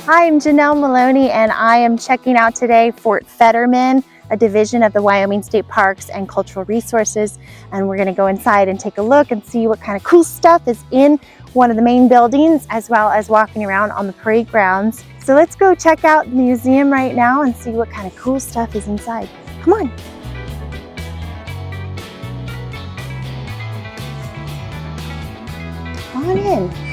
Hi, I'm Janelle Molony, and I am checking out today Fort Fetterman, a division of the Wyoming State Parks and Cultural Resources. And we're going to go inside and take a look and see what kind of cool stuff is in one of the main buildings, as well as walking around on the parade grounds. So let's go check out the museum right now and see what kind of cool stuff is inside. Come on. Come on in.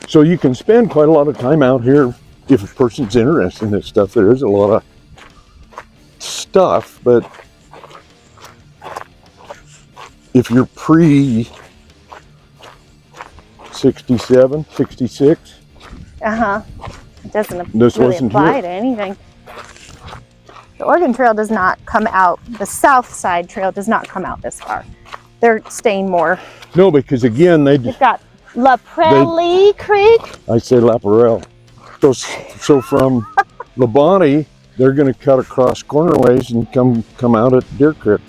So you can spend quite a lot of time out here if a person's interested in this stuff. There is a lot of stuff, but if you're pre 67, 66, it doesn't this really wasn't apply here. to anything. The Oregon Trail does not come out, the South Side Trail does not come out this far. They're staying more. No, because again, You've got LaPrele Creek. I say LaPrele. So from Labonte, they're going to cut across Cornerways and come out at Deer Creek.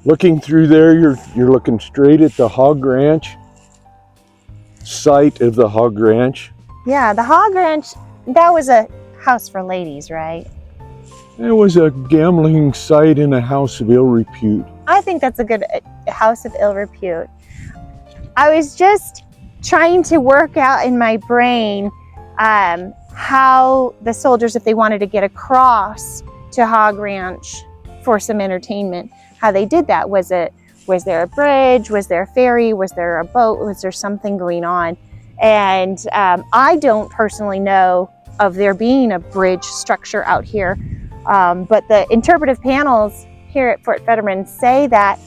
Looking through there, you're looking straight at the Hog Ranch, site of the Hog Ranch. Yeah, the Hog Ranch, that was a house for ladies, right? It was a gambling site and a house of ill repute. I think that's a good house of ill repute. I was just trying to work out in my brain how the soldiers, if they wanted to get across to Hog Ranch for some entertainment, how they did that. Was there a bridge? Was there a ferry? Was there a boat? Was there something going on? And I don't personally know of there being a bridge structure out here, but the interpretive panels here at Fort Fetterman say that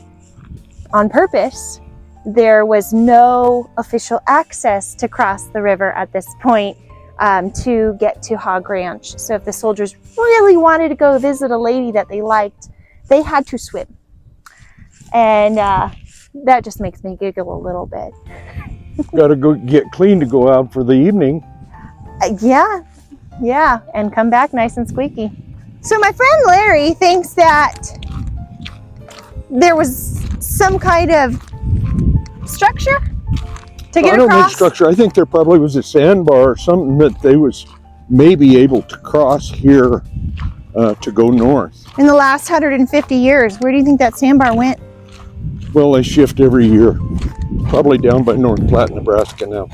on purpose, there was no official access to cross the river at this point to get to Hog Ranch. So if the soldiers really wanted to go visit a lady that they liked, they had to swim. And that just makes me giggle a little bit. Got to go get clean to go out for the evening. Yeah, and come back nice and squeaky. So my friend Larry thinks that there was some kind of structure to get I don't across. think structure. I think there probably was a sandbar or something that they was maybe able to cross here to go north. In the last 150 years, where do you think that sandbar went? Well, they shift every year. Probably down by North Platte, Nebraska now.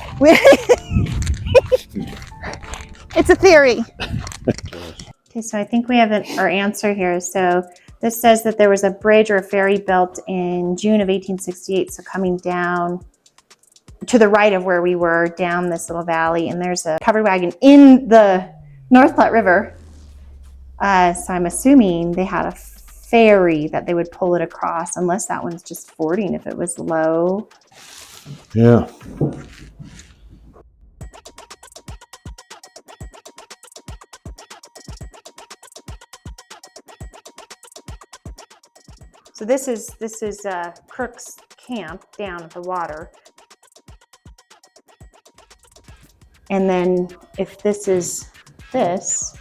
It's a theory. Okay, so I think we have our answer here. So this says that there was a bridge or a ferry built in June of 1868. So coming down to the right of where we were, down this little valley, and there's a covered wagon in the North Platte River. So I'm assuming they had a ferry that they would pull it across, unless that one's just fording if it was low. Yeah. So this is Crook's camp down at the water. And then if this is this.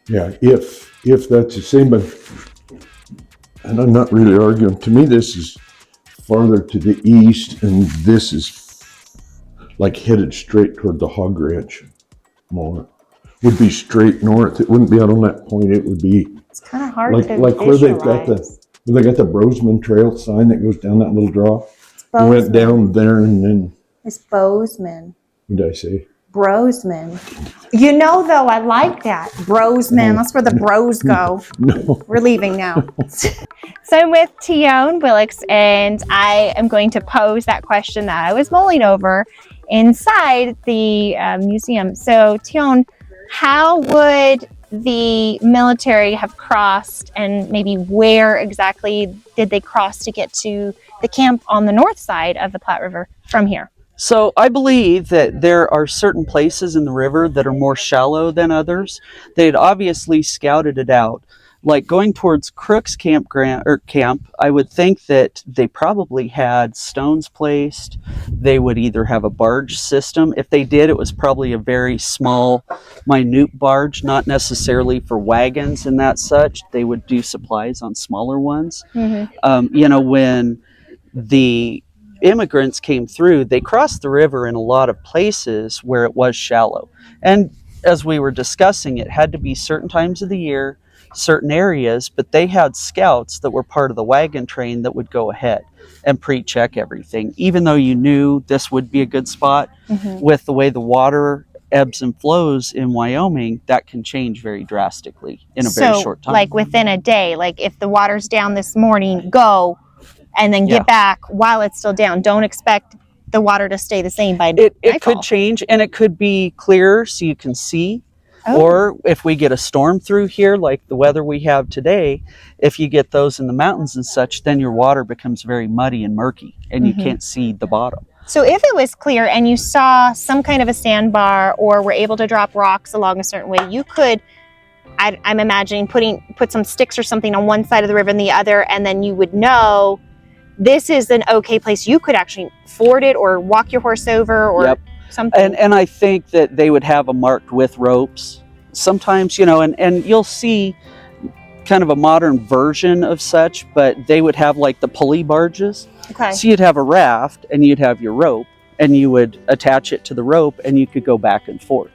Yeah, if that's the same, but, and I'm not really arguing, to me this is farther to the east and this is like headed straight toward the Hog Ranch more. Would be straight north. It wouldn't be out on that point. It would be it's kind of hard like to where they've got visualize. where they got the Brosman Trail sign that goes down that little draw. went down there and then, It's Bozeman. what did I say? Brosman. You know, though, I like that. Brosman. That's where the bros go. No. We're leaving now. So I'm with Tion Willix, and I am going to pose that question that I was mulling over inside the museum. So, Tion, how would the military have crossed, and maybe where exactly did they cross to get to the camp on the north side of the Platte River from here? So I believe that there are certain places in the river that are more shallow than others. They'd obviously scouted it out. Like going towards Crook's camp, I would think that they probably had stones placed. They would either have a barge system. If they did, it was probably a very small, minute barge, not necessarily for wagons and that such. They would do supplies on smaller ones. Mm-hmm. When the immigrants came through, they crossed the river in a lot of places where it was shallow. And as we were discussing, it had to be certain times of the year, certain areas, but they had scouts that were part of the wagon train that would go ahead and pre-check everything. Even though you knew this would be a good spot, with the way the water ebbs and flows in Wyoming, that can change very drastically in a very short time. Like within a day, like if the water's down this morning, go, and then get back while it's still down. Don't expect the water to stay the same by nightfall. It could change, and it could be clearer so you can see. Oh. Or if we get a storm through here, like the weather we have today, if you get those in the mountains and such, then your water becomes very muddy and murky, and you can't see the bottom. So if it was clear and you saw some kind of a sandbar or were able to drop rocks along a certain way, you could, I'm imagining, put some sticks or something on one side of the river and the other, and then you would know this is an okay place. You could actually ford it or walk your horse over or something. And I think that they would have them marked with ropes. Sometimes, and you'll see kind of a modern version of such, but they would have like the pulley barges. Okay. So you'd have a raft and you'd have your rope and you would attach it to the rope and you could go back and forth.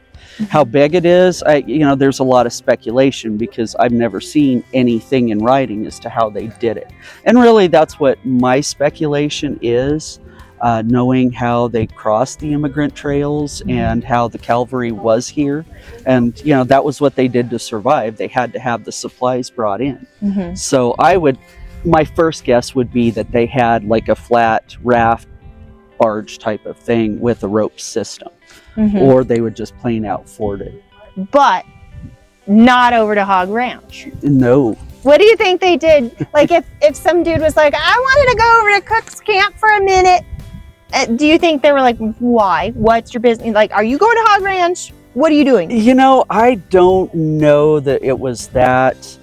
How big it is, there's a lot of speculation because I've never seen anything in writing as to how they did it. And really that's what my speculation is, knowing how they crossed the immigrant trails and how the cavalry was here. And, that was what they did to survive. They had to have the supplies brought in. So my first guess would be that they had like a flat raft barge type of thing with a rope system. Or they would just plain out ford it. But not over to Hog Ranch. No. What do you think they did? Like if some dude was like, I wanted to go over to Cook's camp for a minute, do you think they were like, why? What's your business? Like, are you going to Hog Ranch? What are you doing? I don't know that it was that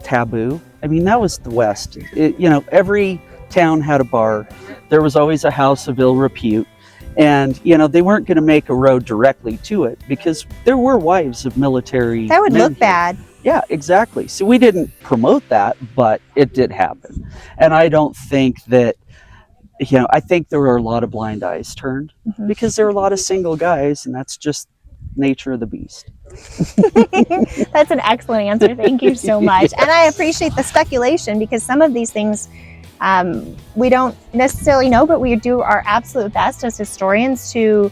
taboo. I mean, that was the West. Every town had a bar. There was always a house of ill repute. And, they weren't going to make a road directly to it because there were wives of military. That would men look here. bad. Yeah, exactly. So we didn't promote that, but it did happen. And I don't think that, I think there were a lot of blind eyes turned because there are a lot of single guys, and that's just nature of the beast. That's an excellent answer. Thank you so much. And I appreciate the speculation because some of these things we don't necessarily know, but we do our absolute best as historians to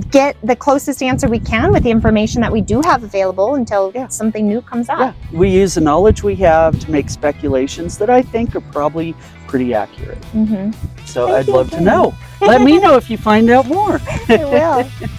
get the closest answer we can with the information that we do have available until something new comes out. Yeah, we use the knowledge we have to make speculations that I think are probably pretty accurate. So I'd love to know. Let me know if you find out more. I will.